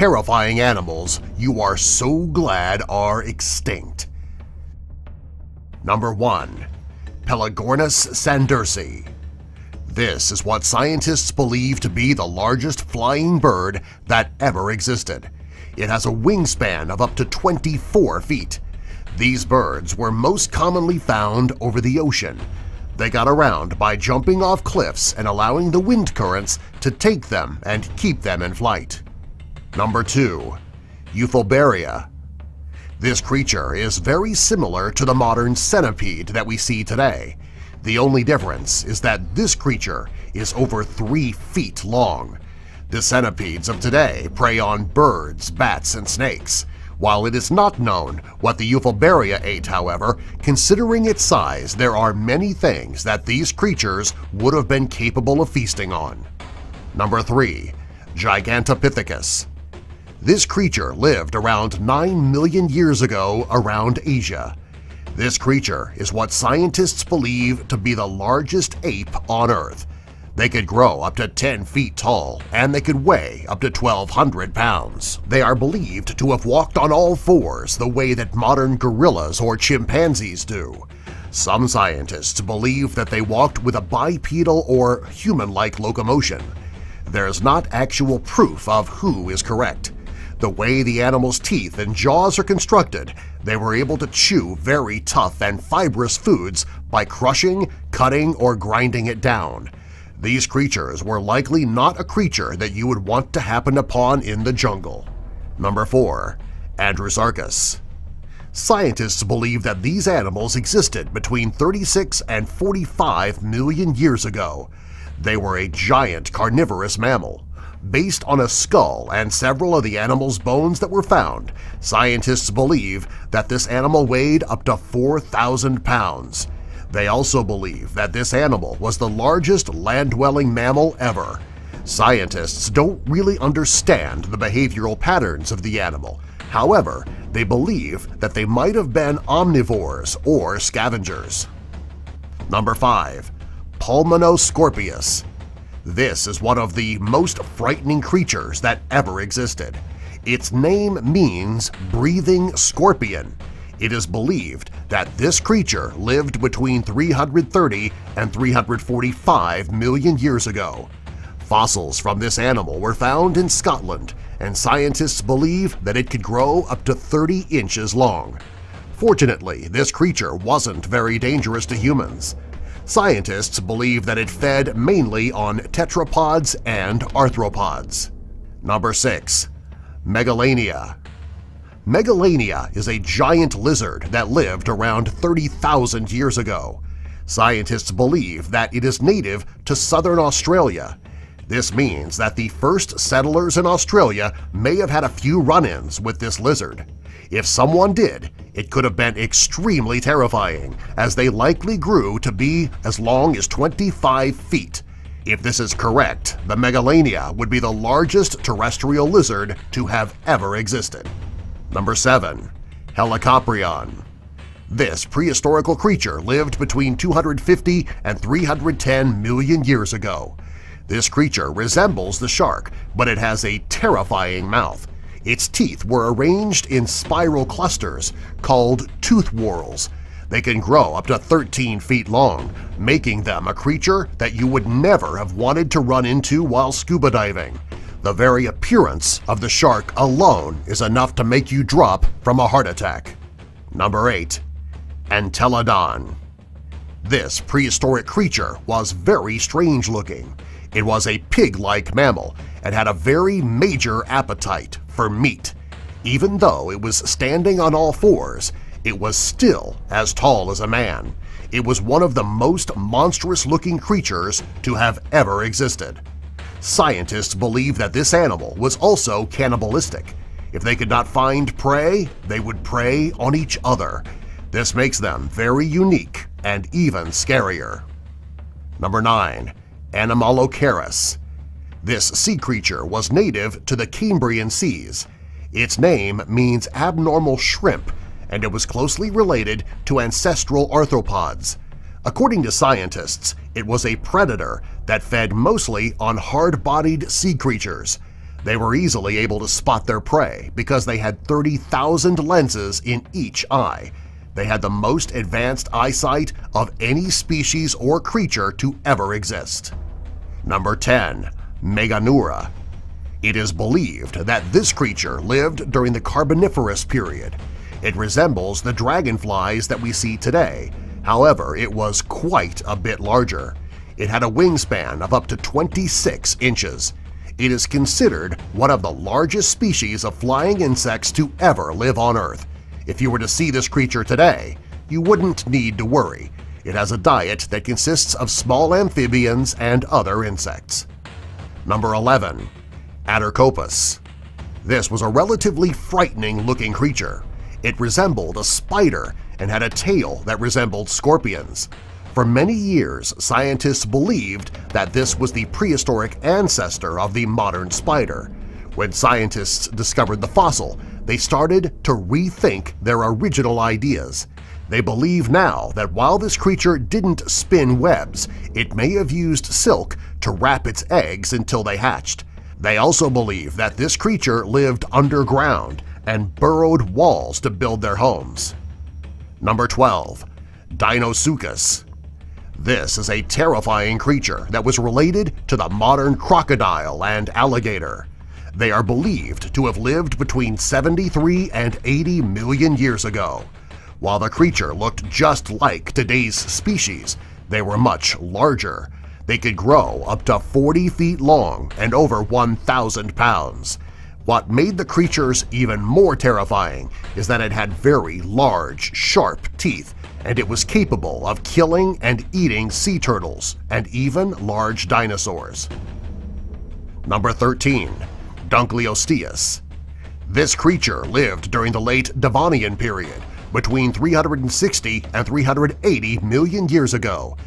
terrifying animals you are so glad are extinct. Number 1. Pelagornis sandersi. This is what scientists believe to be the largest flying bird that ever existed. It has a wingspan of up to 24 feet. These birds were most commonly found over the ocean. They got around by jumping off cliffs and allowing the wind currents to take them and keep them in flight. Number 2. Euphorbia. This creature is very similar to the modern centipede that we see today. The only difference is that this creature is over 3 feet long. The centipedes of today prey on birds, bats, and snakes. While it is not known what the Euphorbia ate, however, considering its size, there are many things that these creatures would have been capable of feasting on. Number 3. Gigantopithecus. This creature lived around 9 million years ago around Asia. This creature is what scientists believe to be the largest ape on Earth. They could grow up to 10 feet tall, and they could weigh up to 1,200 pounds. They are believed to have walked on all fours the way that modern gorillas or chimpanzees do. Some scientists believe that they walked with a bipedal or human-like locomotion. There's not actual proof of who is correct. The way the animal's teeth and jaws are constructed, they were able to chew very tough and fibrous foods by crushing, cutting, or grinding it down. These creatures were likely not a creature that you would want to happen upon in the jungle. Number 4. Andrewsarchus. Scientists believe that these animals existed between 36 and 45 million years ago. They were a giant carnivorous mammal. Based on a skull and several of the animal's bones that were found, scientists believe that this animal weighed up to 4,000 pounds. They also believe that this animal was the largest land-dwelling mammal ever. Scientists don't really understand the behavioral patterns of the animal. However, they believe that they might have been omnivores or scavengers. Number 5. Pulmonoscorpius. This is one of the most frightening creatures that ever existed. Its name means breathing scorpion. It is believed that this creature lived between 330 and 345 million years ago. Fossils from this animal were found in Scotland, and scientists believe that it could grow up to 30 inches long. Fortunately, this creature wasn't very dangerous to humans. Scientists believe that it fed mainly on tetrapods and arthropods. Number 6. Megalania. Megalania is a giant lizard that lived around 30,000 years ago. Scientists believe that it is native to southern Australia. This means that the first settlers in Australia may have had a few run-ins with this lizard. If someone did, it could have been extremely terrifying, as they likely grew to be as long as 25 feet. If this is correct, the Megalania would be the largest terrestrial lizard to have ever existed. Number 7. Helicoprion. This prehistorical creature lived between 250 and 310 million years ago. This creature resembles the shark, but it has a terrifying mouth. Its teeth were arranged in spiral clusters called tooth whorls. They can grow up to 13 feet long, making them a creature that you would never have wanted to run into while scuba diving. The very appearance of the shark alone is enough to make you drop from a heart attack. Number 8. Entelodon. This prehistoric creature was very strange-looking. It was a pig-like mammal and had a very major appetite for meat. Even though it was standing on all fours, it was still as tall as a man. It was one of the most monstrous-looking creatures to have ever existed. Scientists believe that this animal was also cannibalistic. If they could not find prey, they would prey on each other. This makes them very unique and even scarier. Number 9. Anomalocaris. This sea creature was native to the Cambrian Seas. Its name means abnormal shrimp, and it was closely related to ancestral arthropods. According to scientists, it was a predator that fed mostly on hard-bodied sea creatures. They were easily able to spot their prey because they had 30,000 lenses in each eye. They had the most advanced eyesight of any species or creature to ever exist. Number 10. Meganeura. It is believed that this creature lived during the Carboniferous period. It resembles the dragonflies that we see today, however it was quite a bit larger. It had a wingspan of up to 26 inches. It is considered one of the largest species of flying insects to ever live on Earth. If you were to see this creature today, you wouldn't need to worry. It has a diet that consists of small amphibians and other insects. Number 11. Atercopus. This was a relatively frightening-looking creature. It resembled a spider and had a tail that resembled scorpions. For many years, scientists believed that this was the prehistoric ancestor of the modern spider. When scientists discovered the fossil, they started to rethink their original ideas. They believe now that while this creature didn't spin webs, it may have used silk to wrap its eggs until they hatched. They also believe that this creature lived underground and burrowed walls to build their homes. Number 12. Deinosuchus. This is a terrifying creature that was related to the modern crocodile and alligator. They are believed to have lived between 73 and 80 million years ago. While the creature looked just like today's species, they were much larger. They could grow up to 40 feet long and over 1,000 pounds. What made the creatures even more terrifying is that it had very large, sharp teeth, and it was capable of killing and eating sea turtles and even large dinosaurs. Number 13. Dunkleosteus. This creature lived during the late Devonian period, between 360 and 380 million years ago.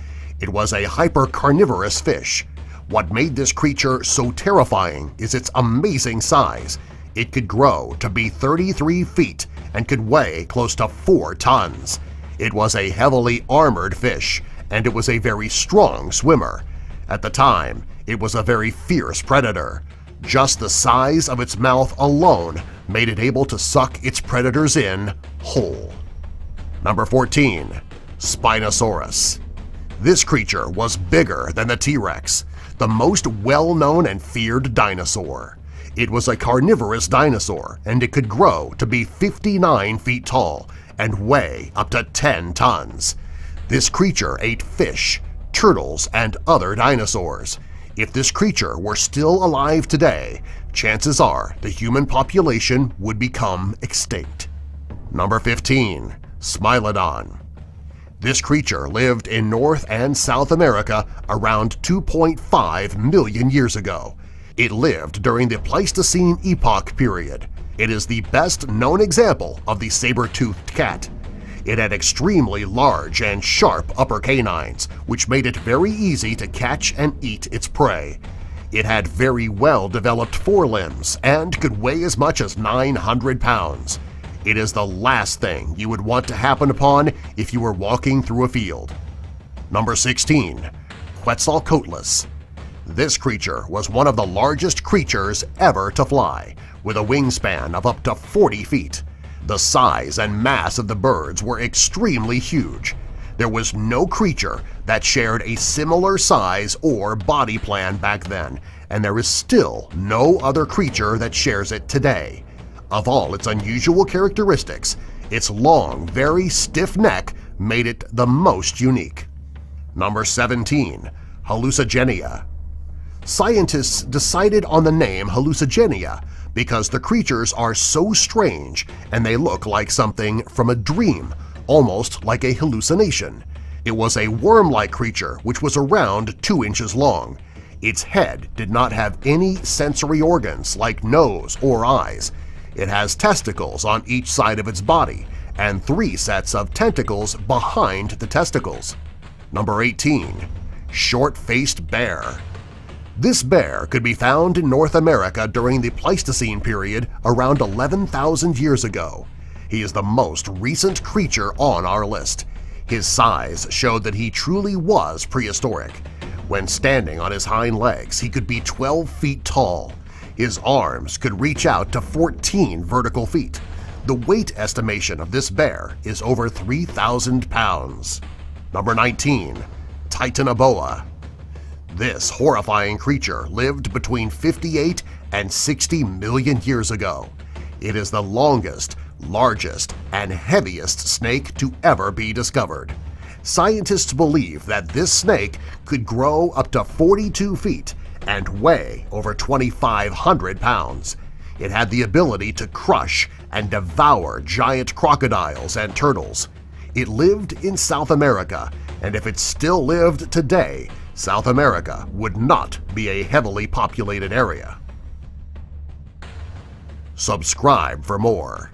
It was a hypercarnivorous fish. What made this creature so terrifying is its amazing size. It could grow to be 33 feet and could weigh close to 4 tons. It was a heavily armored fish, and it was a very strong swimmer. At the time, it was a very fierce predator. Just the size of its mouth alone made it able to suck its predators in whole. Number 14. Spinosaurus. This creature was bigger than the T-Rex, the most well-known and feared dinosaur. It was a carnivorous dinosaur, and it could grow to be 59 feet tall and weigh up to 10 tons. This creature ate fish, turtles, and other dinosaurs. If this creature were still alive today, chances are the human population would become extinct. Number 15. Smilodon. This creature lived in North and South America around 2.5 million years ago. It lived during the Pleistocene epoch period. It is the best-known example of the saber-toothed cat. It had extremely large and sharp upper canines, which made it very easy to catch and eat its prey. It had very well-developed forelimbs and could weigh as much as 900 pounds. It is the last thing you would want to happen upon if you were walking through a field. Number 16. Quetzalcoatlus. This creature was one of the largest creatures ever to fly, with a wingspan of up to 40 feet. The size and mass of the birds were extremely huge. There was no creature that shared a similar size or body plan back then, and there is still no other creature that shares it today. Of all its unusual characteristics, its long, very stiff neck made it the most unique. Number 17. Hallucigenia. Scientists decided on the name Hallucigenia because the creatures are so strange and they look like something from a dream, almost like a hallucination. It was a worm-like creature which was around 2 inches long. Its head did not have any sensory organs like nose or eyes. It has testicles on each side of its body and 3 sets of tentacles behind the testicles. Number 18. Short-faced bear. This bear could be found in North America during the Pleistocene period around 11,000 years ago. He is the most recent creature on our list. His size showed that he truly was prehistoric. When standing on his hind legs, he could be 12 feet tall. His arms could reach out to 14 vertical feet. The weight estimation of this bear is over 3,000 pounds. Number 19. Titanoboa. This horrifying creature lived between 58 and 60 million years ago. It is the longest, largest, and heaviest snake to ever be discovered. Scientists believe that this snake could grow up to 42 feet and weigh over 2,500 pounds. It had the ability to crush and devour giant crocodiles and turtles. It lived in South America, and if it still lived today, South America would not be a heavily populated area. Subscribe for more.